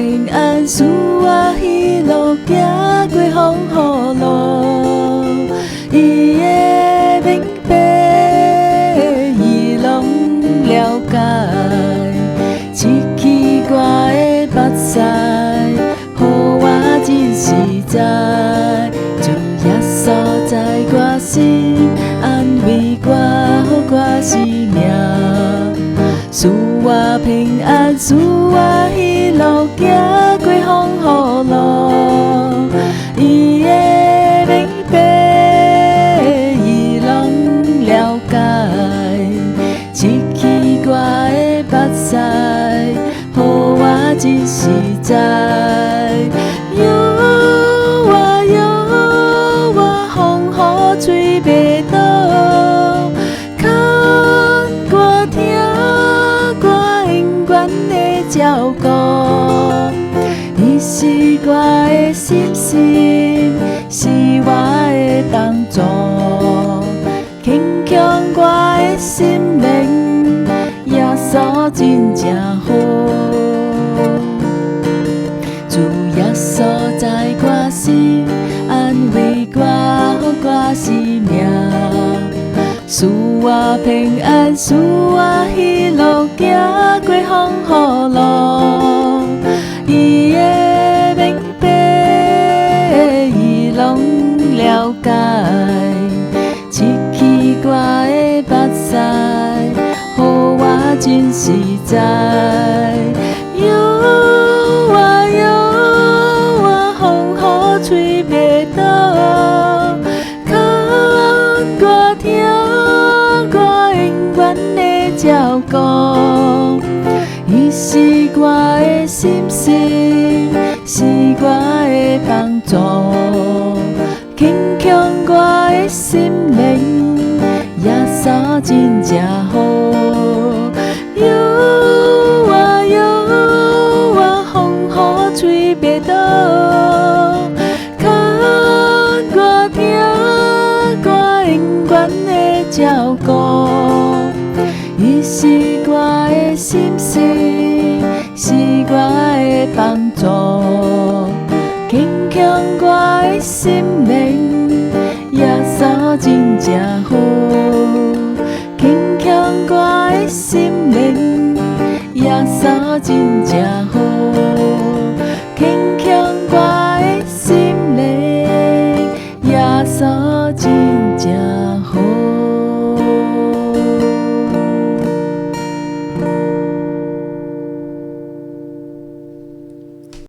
平安，使我喜乐，行过风雨路。伊的明白，伊拢了解，刺激我的目屎，予我真实在。主耶稣在我心，安慰我，予我生命。使我平安，使我喜乐，行过风雨路。伊的明白，伊拢了解，刺激我的目屎，予我真实在。摇我摇我，风雨吹袂倒，看我听我永远的照顾。伊是我的心心，是我的帮助，坚强我的心灵，耶稣真正好。主耶稣在我心，安慰我，予我生命。使我平安，使我喜乐，行过风雨路。伊的明白，伊拢了解，刺激我的目屎，予我真实在。摇我摇我，风雨吹袂倒，看我听我永远的照顾。伊是我的心心，是我的帮助，坚强我的心灵，耶稣真正好。摇我摇我，风雨吹袂倒，看我听我永远的照顾。伊是我的心心，是我的帮助，坚强我的心灵，耶稣真正好。坚强我的心灵，耶稣真正好。坚强我的心灵，耶稣真正好。